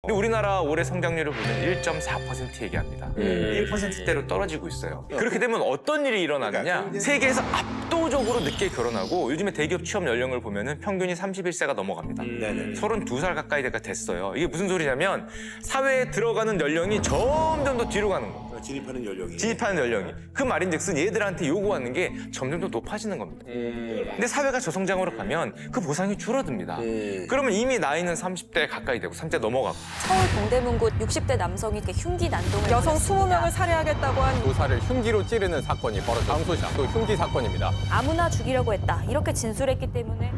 근데 우리나라 올해 성장률을 보면 1.4% 얘기합니다. 1%대로 떨어지고 있어요. 그렇게 되면 어떤 일이 일어나느냐? 세계에서 압도적으로 늦게 결혼하고 요즘에 대기업 취업 연령을 보면 평균이 31세가 넘어갑니다. 32살 가까이 됐어요. 이게 무슨 소리냐면 사회에 들어가는 연령이 점점 더 뒤로 가는 거예요. 진입하는 연령이. 진입하는 연령이. 그 말인즉슨 얘들한테 요구하는 게 점점 더 높아지는 겁니다. 근데 사회가 저성장으로 가면 그 보상이 줄어듭니다. 그러면 이미 나이는 30대 가까이 되고 30대 넘어가고. 서울 동대문구 60대 남성이 흉기 난동을 여성 벌였습니다. 20명을 살해하겠다고 한 교사를 흉기로 찌르는 사건이 벌어졌습니다. 다음 소식도 흉기 사건입니다. 아무나 죽이려고 했다. 이렇게 진술했기 때문에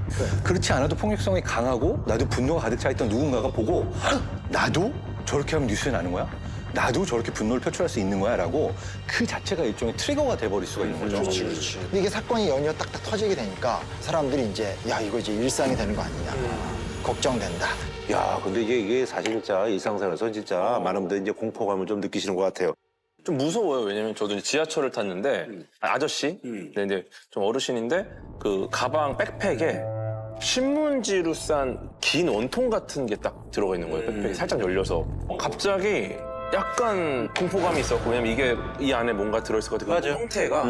그렇지 않아도 폭력성이 강하고 나도 분노가 가득 차 있던 누군가가 보고 "헉, 나도 저렇게 하면 뉴스에 나는 거야? 나도 저렇게 분노를 표출할 수 있는 거야? 라고 그 자체가 일종의 트리거가 돼버릴 수가 있는 거죠. 그렇지. 근데 이게 사건이 연이어 딱딱 터지게 되니까 사람들이 이제 야 이거 이제 일상이 되는 거 아니냐 걱정된다. 야, 근데 이게 사실 진짜 일상생활에서 진짜 많은 분들이 이제 공포감을 좀 느끼시는 것 같아요. 좀 무서워요. 왜냐면 저도 이제 지하철을 탔는데 아저씨, 근데 이제 좀 어르신인데 그 가방 백팩에 신문지로 싼 긴 원통 같은 게 딱 들어가 있는 거예요. 백팩이 살짝 열려서 갑자기 약간 공포감이 있었고 왜냐면 이게 이 안에 뭔가 들어있을 것 같아요. 그 형태가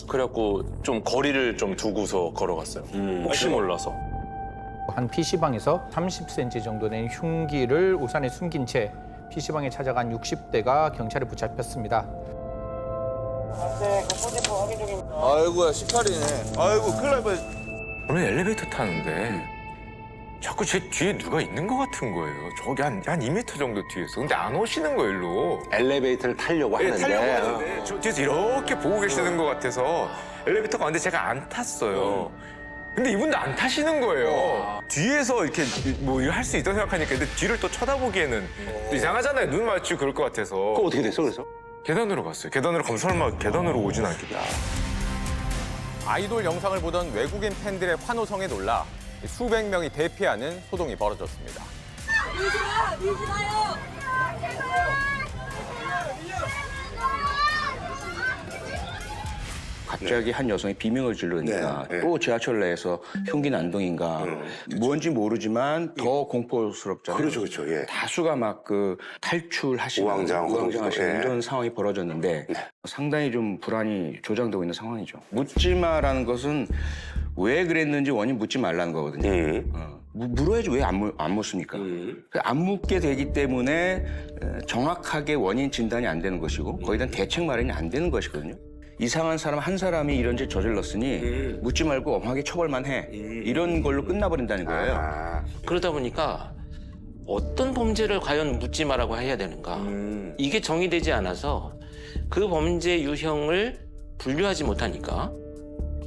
그래갖고 좀 거리를 좀 두고서 걸어갔어요. 혹시 몰라서. 한 PC방에서 30cm 정도 된 흉기를 우산에 숨긴 채 PC방에 찾아간 60대가 경찰에 붙잡혔습니다. 아이고야, 시칼이네. 아이고, 큰일 날 뻔. 오늘 엘리베이터 타는데 자꾸 제 뒤에 누가 있는 것 같은 거예요. 저기 한 2m 정도 뒤에서. 근데 안 오시는 거예요, 일로. 엘리베이터를 타려고 하는데. 타려고 하는데 저 뒤에서 이렇게 보고 계시는 것 같아서 엘리베이터가 왔는데 제가 안 탔어요. 근데 이분도 안 타시는 거예요. 뒤에서 이렇게 뭐 할 수 있다고 생각하니까 근데 뒤를 또 쳐다보기에는 또 이상하잖아요. 눈 마주치고 그럴 것 같아서. 그거 어떻게 됐어, 그래서? 계단으로 갔어요. 계단으로 가면 설마 계단으로 오진 않겠다. 아이돌 영상을 보던 외국인 팬들의 환호성에 놀라 수백 명이 대피하는 소동이 벌어졌습니다. 갑자기 한 여성이 비명을 지르니까 네, 네. 또 지하철 내에서 흉기 난동인가 뭔지 모르지만 더 공포스럽잖아요. 그렇죠, 그렇죠, 예. 다수가 막 그 탈출하시는 우왕좌왕하시는 예. 이런 상황이 벌어졌는데 상당히 좀 불안이 조장되고 있는 상황이죠. 묻지 마라는 것은 왜 그랬는지 원인 묻지 말라는 거거든요. 물어야지 왜 안 묻습니까? 안 묻게 되기 때문에 정확하게 원인 진단이 안 되는 것이고 거기에 대한 대책 마련이 안 되는 것이거든요. 이상한 사람 한 사람이 이런 짓 저질렀으니 묻지 말고 엄하게 처벌만 해. 이런 걸로 끝나버린다는 거예요. 그러다 보니까 어떤 범죄를 과연 묻지 마라고 해야 되는가. 이게 정의되지 않아서 그 범죄 유형을 분류하지 못하니까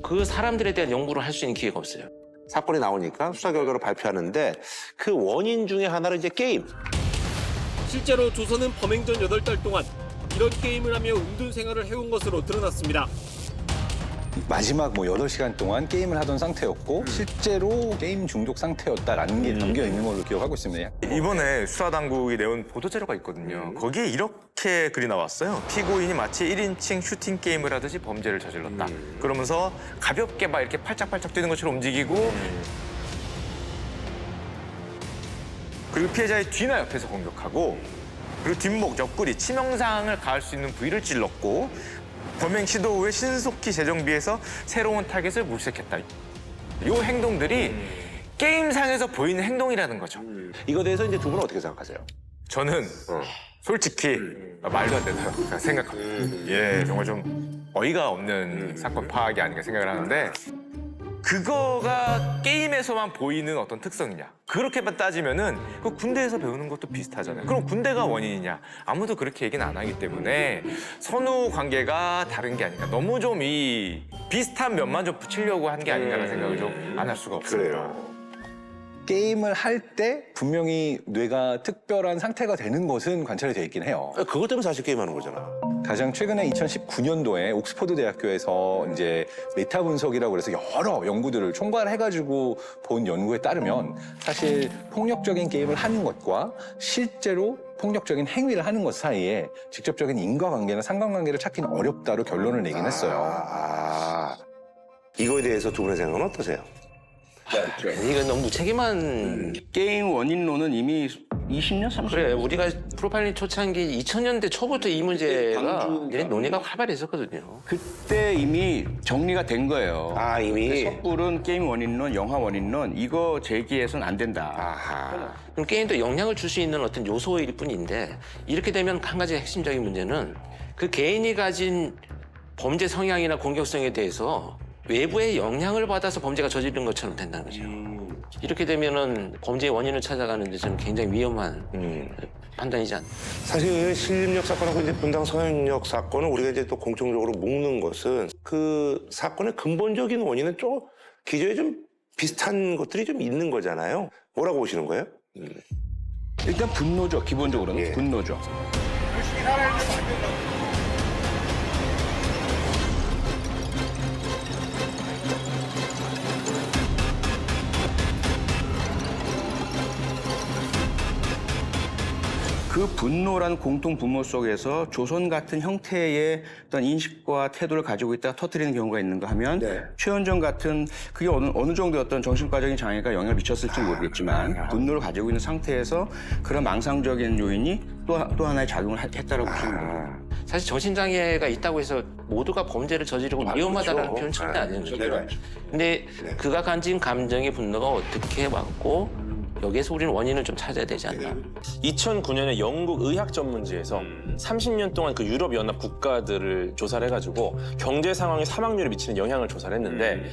그 사람들에 대한 연구를 할 수 있는 기회가 없어요. 사건이 나오니까 수사 결과를 발표하는데 그 원인 중에 하나는 이제 게임. 실제로 조선은 범행 전 8달 동안 이런 게임을 하며 은둔 생활을 해온 것으로 드러났습니다. 마지막 8시간 동안 게임을 하던 상태였고 실제로 게임 중독 상태였다라는 게 담겨 있는 걸로 기억하고 있습니다. 이번에 수사당국이 내온 보도자료가 있거든요. 거기에 이렇게 글이 나왔어요. 피고인이 마치 1인칭 슈팅 게임을 하듯이 범죄를 저질렀다. 그러면서 가볍게 막 이렇게 팔짝팔짝 뛰는 것처럼 움직이고 그리고 피해자의 뒤나 옆에서 공격하고 그리고 뒷목, 옆구리, 치명상을 가할 수 있는 부위를 찔렀고 범행 시도 후에 신속히 재정비해서 새로운 타겟을 물색했다. 이 행동들이 게임상에서 보이는 행동이라는 거죠. 이거에 대해서 이제 두 분은 어떻게 생각하세요? 저는 솔직히 말도 안 된다고 생각합니다. 예, 정말 좀 어이가 없는 사건 파악이 아닌가 생각을 하는데 그거가 게임에서만 보이는 어떤 특성이냐. 그렇게만 따지면은 그 군대에서 배우는 것도 비슷하잖아요. 그럼 군대가 원인이냐. 아무도 그렇게 얘기는 안 하기 때문에 선후 관계가 다른 게 아닌가. 너무 좀 이 비슷한 면만 좀 붙이려고 한 게 아닌가라는 생각을 좀 안 할 수가 없어요. 그래요. 게임을 할 때 분명히 뇌가 특별한 상태가 되는 것은 관찰이 돼 있긴 해요. 그것 때문에 사실 게임하는 거잖아. 가장 최근에 2019년도에 옥스퍼드 대학교에서 이제 메타 분석이라고 그래서 여러 연구들을 총괄해가지고 본 연구에 따르면 사실 폭력적인 게임을 하는 것과 실제로 폭력적인 행위를 하는 것 사이에 직접적인 인과관계나 상관관계를 찾기는 어렵다로 결론을 내긴 했어요. 이거에 대해서 두 분의 생각은 어떠세요? 이거 너무 무책임한. 게임 원인론은 이미 20년, 30년. 그래, 우리가 프로파일링 초창기 2000년대 초부터 이 문제가 논의가 활발했었거든요. 그때 이미 정리가 된 거예요. 아, 이미? 섣불은 게임 원인론, 영화 원인론 이거 제기해서는 안 된다. 아하. 그럼 게임도 영향을 줄 수 있는 어떤 요소일 뿐인데 이렇게 되면 한 가지 핵심적인 문제는 그 개인이 가진 범죄 성향이나 공격성에 대해서 외부의 영향을 받아서 범죄가 저지른 것처럼 된다는 거죠. 이렇게 되면은 범죄의 원인을 찾아가는 데 저는 굉장히 위험한 판단이지 않나. 사실 신림역 사건하고 이제 분당 서현역 사건을 우리가 이제 또 공통적으로 묶는 것은 그 사건의 근본적인 원인은 좀 기저에 좀 비슷한 것들이 좀 있는 거잖아요. 뭐라고 보시는 거예요? 일단 분노죠. 기본적으로는 예. 분노죠. 그 분노라는 공통 분모 속에서 조선 같은 형태의 어떤 인식과 태도를 가지고 있다가 터뜨리는 경우가 있는가 하면 최현정 같은 그게 어느 정도의 어떤 정신과적인 장애가 영향을 미쳤을지 모르겠지만 분노를 가지고 있는 상태에서 그런 망상적인 요인이 또 하나의 작용을 했다라고 보시는 거예요. 사실 정신장애가 있다고 해서 모두가 범죄를 저지르고 위험하다는 표현은 절대 아니에요. 근데 그가 가진 감정의 분노가 어떻게 왔고 여기에서 우리는 원인을 좀 찾아야 되지 않나. 2009년에 영국 의학 전문지에서 30년 동안 그 유럽 연합 국가들을 조사를 해가지고 경제 상황이 사망률에 미치는 영향을 조사를 했는데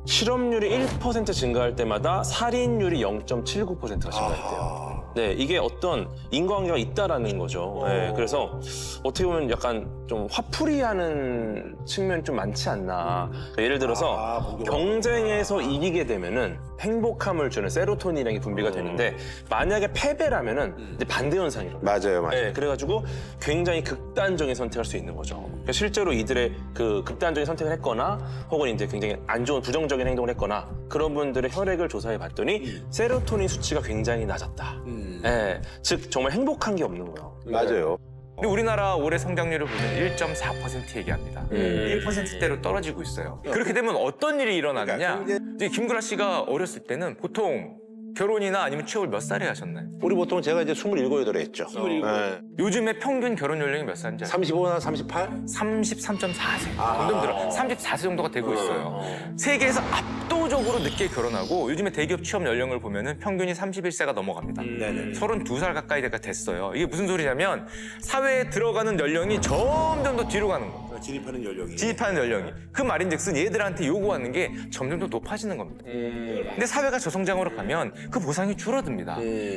실업률이 1% 증가할 때마다 살인율이 0.79%가 증가했대요. 네, 이게 어떤 인과관계가 있다라는 거죠. 네, 그래서 어떻게 보면 약간 좀 화풀이하는 측면이 좀 많지 않나. 그러니까 예를 들어서 경쟁에서 이기게 되면은 행복함을 주는 세로토닌이라는 게 분비가 되는데 만약에 패배라면은 이제 반대 현상이라고. 맞아요, 맞아요. 네, 그래가지고 굉장히 극단적인 선택을 할 수 있는 거죠. 그러니까 실제로 이들의 그 극단적인 선택을 했거나 혹은 이제 굉장히 안 좋은 부정적인 행동을 했거나 그런 분들의 혈액을 조사해 봤더니 세로토닌 수치가 굉장히 낮았다. 네, 즉 정말 행복한 게 없는 거예요. 맞아요. 근데 우리나라 올해 성장률을 보면 1.4% 얘기합니다. 1%대로 떨어지고 있어요. 그렇게 되면 어떤 일이 일어나느냐? 이제 김구라 씨가 어렸을 때는 보통 결혼이나 아니면 취업을 몇 살에 하셨나요? 우리 보통 제가 이제 27, 8에 했죠. 27. 네. 요즘에 평균 결혼 연령이 몇 살인지 아세요? 35나 38? 33.4세 정도 들어 34세 정도가 되고 있어요. 세계에서 압도적으로 늦게 결혼하고 요즘에 대기업 취업 연령을 보면은 평균이 31세가 넘어갑니다. 32살 가까이 됐어요. 이게 무슨 소리냐면 사회에 들어가는 연령이 점점 더 뒤로 가는 거예요. 진입하는 연령이. 진입하는 연령이. 그 말인즉슨 얘들한테 요구하는 게 점점 더 높아지는 겁니다. 근데 사회가 저성장으로 가면 그 보상이 줄어듭니다.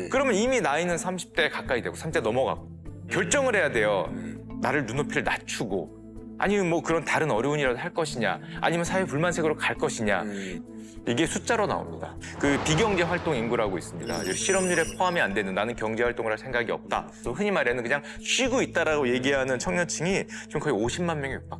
그러면 이미 나이는 30대 가까이 되고 30대 넘어가고 결정을 해야 돼요. 나를 눈높이를 낮추고 아니면 뭐 그런 다른 어려운 일이라도 할 것이냐 아니면 사회 불만색으로 갈 것이냐 이게 숫자로 나옵니다. 그 비경제 활동 인구라고 있습니다. 실업률에 포함이 안 되는 나는 경제 활동을 할 생각이 없다. 또 흔히 말하는 그냥 쉬고 있다라고 얘기하는 청년층이 지금 거의 50만 명에 육박.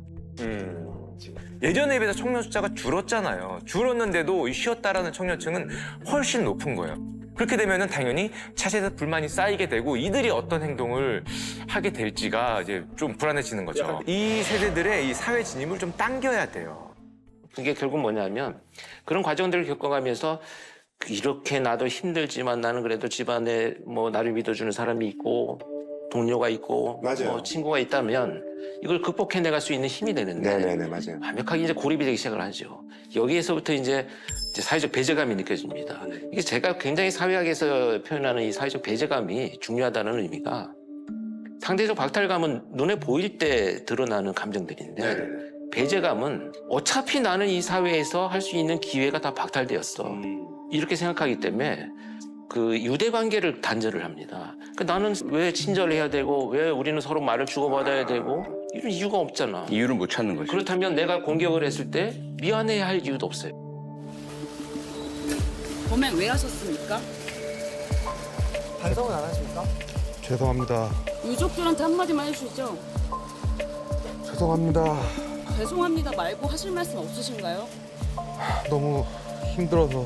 예전에 비해서 청년 숫자가 줄었잖아요. 줄었는데도 이 쉬었다라는 청년층은 훨씬 높은 거예요. 그렇게 되면은 당연히 차세대 불만이 쌓이게 되고 이들이 어떤 행동을 하게 될지가 이제 좀 불안해지는 거죠. 이 세대들의 이 사회 진입을 좀 당겨야 돼요. 그게 결국 뭐냐면 그런 과정들을 겪어가면서 이렇게 나도 힘들지만 나는 그래도 집안에 뭐 나를 믿어주는 사람이 있고 동료가 있고 뭐 친구가 있다면 이걸 극복해내갈 수 있는 힘이 되는데 네네네, 맞아요. 완벽하게 이제 고립이 되기 시작을 하죠. 여기에서부터 이제 사회적 배제감이 느껴집니다. 이게 제가 굉장히 사회학에서 표현하는 이 사회적 배제감이 중요하다는 의미가 상대적 박탈감은 눈에 보일 때 드러나는 감정들인데 배제감은 어차피 나는 이 사회에서 할 수 있는 기회가 다 박탈되었어. 이렇게 생각하기 때문에 그 유대 관계를 단절을 합니다. 그러니까 나는 왜 친절해야 되고 왜 우리는 서로 말을 주고받아야 되고 이런 이유가 없잖아. 이유를 못 찾는 거죠. 그렇다면 내가 공격을 했을 때 미안해야 할 이유도 없어요. 범행 왜 하셨습니까? 반성은 안 하십니까? 죄송합니다. 유족들한테 한마디만 해주시죠. 죄송합니다. 죄송합니다 말고 하실 말씀 없으신가요? 너무 힘들어서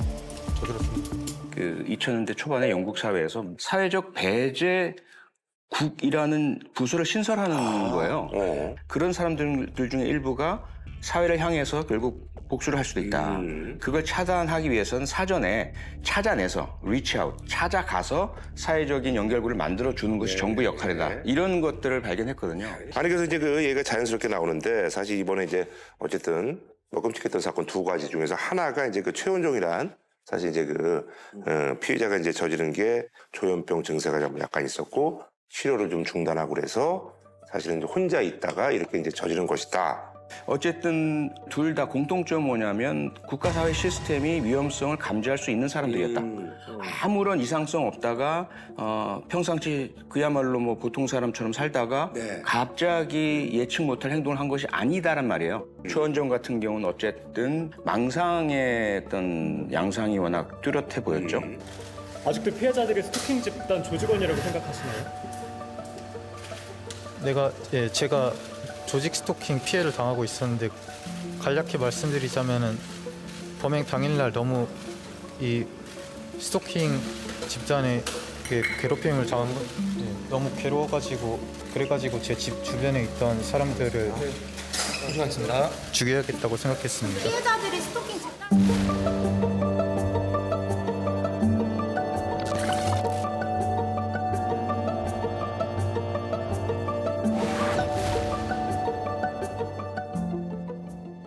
저들었습니다. 그 2000년대 초반에 영국 사회에서 사회적 배제 국이라는 부서를 신설하는 거예요. 그런 사람들 중에 일부가 사회를 향해서 결국 복수를 할 수도 있다. 그걸 차단하기 위해서는 사전에 찾아내서 리치아웃, 찾아가서 사회적인 연결고를 만들어주는 것이 정부 역할이다. 이런 것들을 발견했거든요. 아니 그래서 이제 그 얘기가 자연스럽게 나오는데 사실 이번에 이제 어쨌든 뭐 끔찍했던 사건 두 가지 중에서 하나가 이제 그 최원종이란 사실 이제 피해자가 이제 저지른 게 조현병 증세가 좀 약간 있었고 치료를 좀 중단하고 그래서 사실은 이제 혼자 있다가 이렇게 이제 저지른 것이다. 어쨌든 둘 다 공통점은 뭐냐면 국가사회 시스템이 위험성을 감지할 수 있는 사람들이었다. 아무런 이상성 없다가 평상시 그야말로 뭐 보통 사람처럼 살다가 갑자기 예측 못할 행동을 한 것이 아니다란 말이에요. 최원정 같은 경우는 어쨌든 망상의 어떤 양상이 워낙 뚜렷해 보였죠. 아직도 피해자들이 스토킹 집단 조직원이라고 생각하시나요? 제가 조직 스토킹 피해를 당하고 있었는데 간략히 말씀드리자면은 범행 당일날 너무 이 스토킹 집단의 괴롭힘을 당한 거 너무 괴로워가지고 그래가지고 제 집 주변에 있던 사람들을 죽여야겠다고 생각했습니다. 피해자들이 스토킹 집단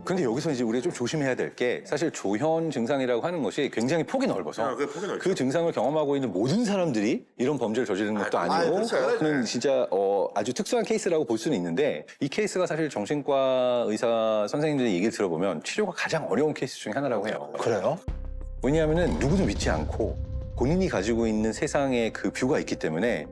근데 여기서 이제 우리가 좀 조심해야 될 게 사실 조현 증상이라고 하는 것이 굉장히 폭이 넓어서 그 증상을 경험하고 있는 모든 사람들이 이런 범죄를 저지르는 것도 아니고 그는 진짜 아주 특수한 케이스라고 볼 수는 있는데 이 케이스가 사실 정신과 의사 선생님들의 얘기를 들어보면 치료가 가장 어려운 케이스 중에 하나라고 해요. 그래요? 왜냐하면 누구도 믿지 않고 본인이 가지고 있는 세상의 그 뷰가 있기 때문에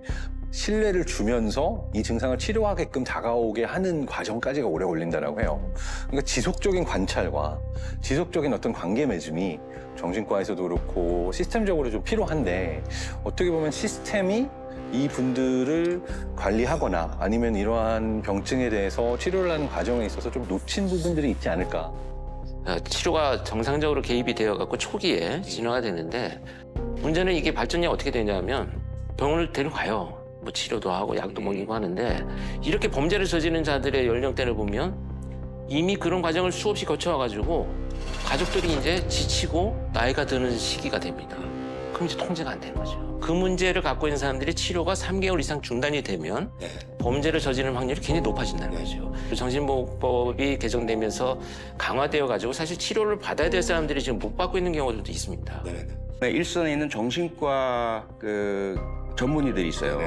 신뢰를 주면서 이 증상을 치료하게끔 다가오게 하는 과정까지가 오래 걸린다라고 해요. 그러니까 지속적인 관찰과 지속적인 어떤 관계 맺음이 정신과에서도 그렇고 시스템적으로 좀 필요한데 어떻게 보면 시스템이 이 분들을 관리하거나 아니면 이러한 병증에 대해서 치료를 하는 과정에 있어서 좀 놓친 부분들이 있지 않을까. 치료가 정상적으로 개입이 되어갖고 초기에 진화가 되는데 문제는 이게 발전이 어떻게 되냐면 병원을 데려가요. 뭐 치료도 하고 약도 먹이고 하는데 이렇게 범죄를 저지른 자들의 연령대를 보면 이미 그런 과정을 수없이 거쳐와가지고 가족들이 이제 지치고 나이가 드는 시기가 됩니다. 그럼 이제 통제가 안 되는 거죠. 그 문제를 갖고 있는 사람들이 치료가 3개월 이상 중단이 되면 범죄를 저지르는 확률이 굉장히 높아진다는 거죠. 정신보호법이 개정되면서 강화되어가지고 사실 치료를 받아야 될 사람들이 지금 못 받고 있는 경우들도 있습니다. 일선에 있는 정신과 전문의들이 있어요.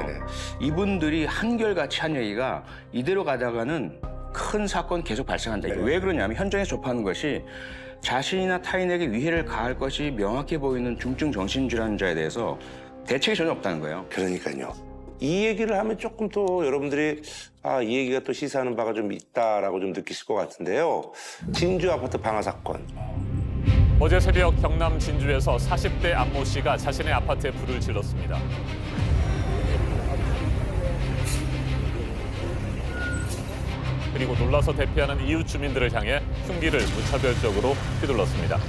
이분들이 한결같이 한 얘기가 이대로 가다가는 큰 사건 계속 발생한다. 왜 그러냐면 현장에서 접하는 것이 자신이나 타인에게 위해를 가할 것이 명확해 보이는 중증 정신질환자에 대해서 대책이 전혀 없다는 거예요. 그러니까요. 이 얘기를 하면 조금 또 여러분들이 이 얘기가 또 시사하는 바가 좀 있다라고 좀 느끼실 것 같은데요. 진주 아파트 방화 사건. 어제 새벽 경남 진주에서 40대 안모 씨가 자신의 아파트에 불을 질렀습니다. 그리고 놀라서 대피하는 이웃 주민들을 향해 흉기를 무차별적으로 휘둘렀습니다.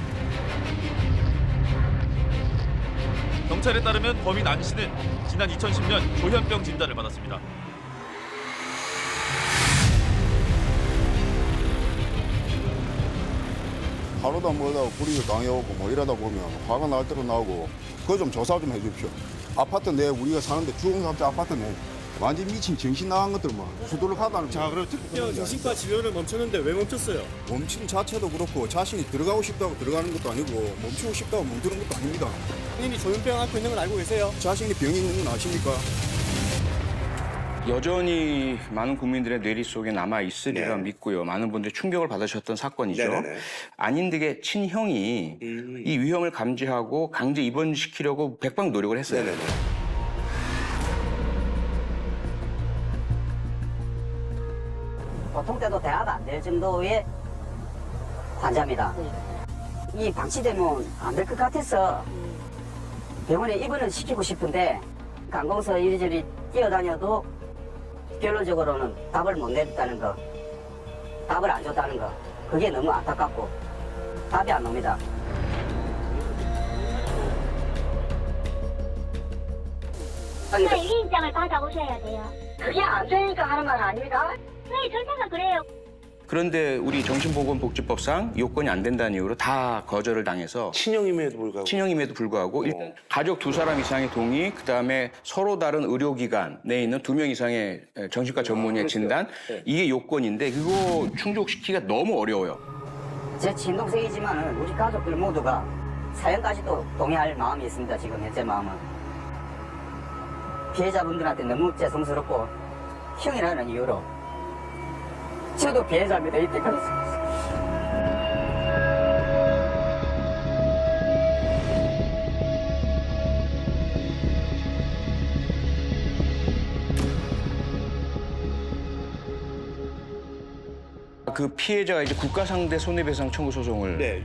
경찰에 따르면 범인 안 씨는 지난 2010년 조현병 진단을 받았습니다. 하루도 안 멀다고 불이익을 당해오고 뭐 이러다 보면 화가 날 대로 나오고 그거 좀 조사 좀 해주십시오. 아파트 내 우리가 사는데 주공사업자 아파트 내 완전 미친 정신 나간 것들만 수두룩하다는. 자, 그럼 특별 정신과 진료를 멈췄는데 왜 멈췄어요? 멈춘 자체도 그렇고 자신이 들어가고 싶다고 들어가는 것도 아니고 멈추고 싶다고 멈추는 것도 아닙니다. 본인이 조현병 앓고 있는 건 알고 계세요? 자신이 병이 있는 건 아십니까? 여전히 많은 국민들의 뇌리 속에 남아 있으리라 믿고요. 많은 분들이 충격을 받으셨던 사건이죠. 안인득의 친형이 이 위험을 감지하고 강제 입원시키려고 백방 노력을 했어요. 보통 때도 대화가 안 될 정도의 환자입니다. 이 방치되면 안 될 것 같아서 병원에 입원을 시키고 싶은데 관공서 이리저리 뛰어다녀도 결론적으로는 답을 못 냈다는 거, 답을 안 줬다는 거, 그게 너무 안타깝고 답이 안 옵니다. 엄마 일인장을 받아오셔야 돼요. 그게 안 되니까 하는 말 아닙니다. 저희 절차가 그래요. 그런데 우리 정신보건복지법상 요건이 안 된다는 이유로 다 거절을 당해서 친형임에도 불구하고 일단 가족 2사람 이상의 동의, 그다음에 서로 다른 의료기관에 있는 2명 이상의 정신과 전문의의 진단, 이게 요건인데 그거 충족시키기가 너무 어려워요. 제 친동생이지만 우리 가족들 모두가 사연까지도 동의할 마음이 있습니다. 지금 현재 마음은. 피해자분들한테 너무 죄송스럽고 형이라는 이유로 저도 피해자입니다. 이때까지. 그 피해자가 이제 국가 상대 손해배상 청구 소송을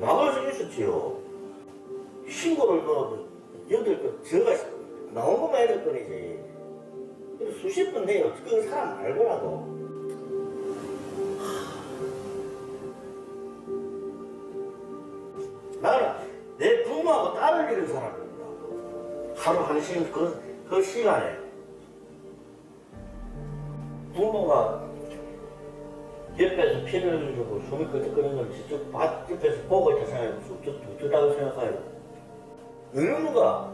나갈 수 있었지요. 신고를 제가 나온 것만 해줄 뿐이지. 수십 번 해요. 그 사람 말고라도. 나는 내 부모하고 딸을 잃은 사람입니다. 하루 한시간 그 시간에 부모가 옆에서 피를 흘리고 숨이 끄적거리는 걸 직접 옆에서 보고 있다 생각하고 쑥쑥다고 생각해요. 어느 누가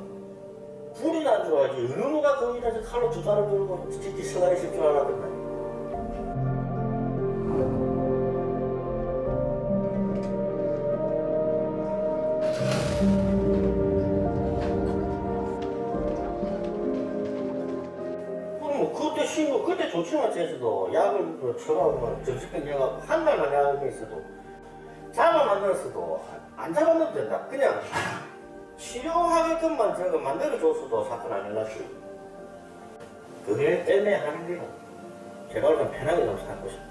불이 난 줄 알지 어느 누가 거기다서 칼로 2달을 들고 진짜 시간이 있을 줄 알았던데. 그때 조치만 해서도 약을 처방하면 정신병 약을 한 달만 약을 있어도 잠을 만들었어도 안 잡아도 된다. 그냥 치료하게끔만 저거 만들어줬어도 사건 안 일났지. 그게 때문에 하는 일은 제가 좀 편하게 좀 살고 싶다.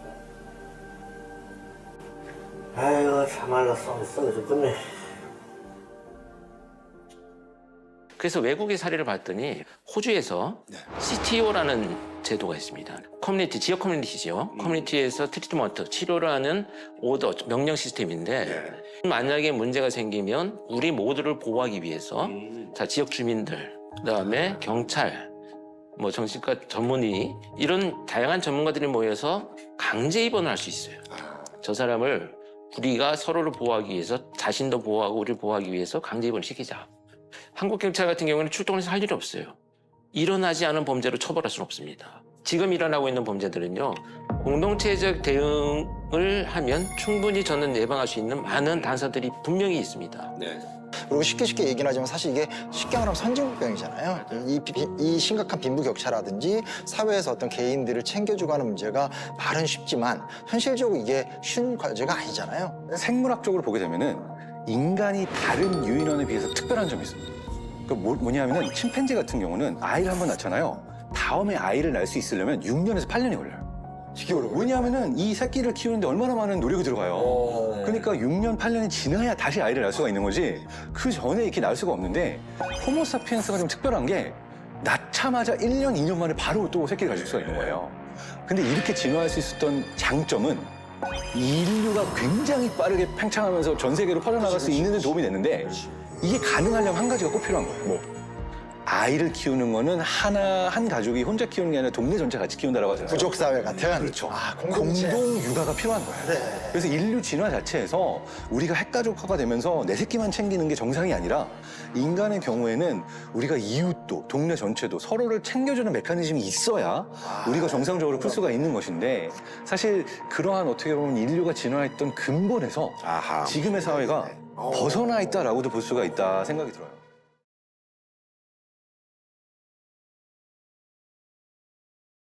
아이고 참말로 썩어 죽겠네. 그래서 외국의 사례를 봤더니 호주에서 CTO라는 제도가 있습니다. 커뮤니티, 지역 커뮤니티죠. 커뮤니티에서 트리트먼트, 치료를 하는 오더, 명령 시스템인데 만약에 문제가 생기면 우리 모두를 보호하기 위해서 자, 지역 주민들, 그다음에 경찰, 뭐 정신과 전문의 이런 다양한 전문가들이 모여서 강제 입원을 할 수 있어요. 저 사람을 우리가 서로를 보호하기 위해서 자신도 보호하고 우리를 보호하기 위해서 강제 입원을 시키자. 한국 경찰 같은 경우는 출동해서 할 일이 없어요. 일어나지 않은 범죄로 처벌할 수는 없습니다. 지금 일어나고 있는 범죄들은요. 공동체적 대응을 하면 충분히 저는 예방할 수 있는 많은 단서들이 분명히 있습니다. 그리고 쉽게 얘기는 하지만 사실 이게 쉽게 말하면 선진국병이잖아요. 이 심각한 빈부격차라든지 사회에서 어떤 개인들을 챙겨주고 하는 문제가 말은 쉽지만 현실적으로 이게 쉬운 과제가 아니잖아요. 생물학적으로 보게 되면은 인간이 다른 유인원에 비해서 특별한 점이 있습니다. 그 뭐냐면은 침팬지 같은 경우는 아이를 한번 낳잖아요. 다음에 아이를 낳을 수 있으려면 6년에서 8년이 걸려요. 되게 어려워요. 왜냐하면은 이 새끼를 키우는데 얼마나 많은 노력이 들어가요. 그러니까 6년, 8년이 지나야 다시 아이를 낳을 수가 있는 거지. 그 전에 이렇게 낳을 수가 없는데 호모사피엔스가 좀 특별한 게 낳자마자 1년, 2년 만에 바로 또 새끼를 가질 수가 있는 거예요. 근데 이렇게 진화할 수 있었던 장점은 인류가 굉장히 빠르게 팽창하면서 전 세계로 퍼져나갈 수 있는 데 도움이 됐는데 이게 가능하려면 한 가지가 꼭 필요한 거예요. 아이를 키우는 거는 한 가족이 혼자 키우는 게 아니라 동네 전체 같이 키운다라고 하잖아요. 부족사회 같은. 그렇죠. 공동 육아가 필요한 거예요. 그래서 인류 진화 자체에서 우리가 핵가족화가 되면서 내 새끼만 챙기는 게 정상이 아니라 인간의 경우에는 우리가 이웃도 동네 전체도 서로를 챙겨주는 메커니즘이 있어야 우리가 정상적으로 클 수가 있는 것인데 사실 그러한 어떻게 보면 인류가 진화했던 근본에서 지금의 사회가 벗어나 있다라고도 볼 수가 있다 생각이 들어요.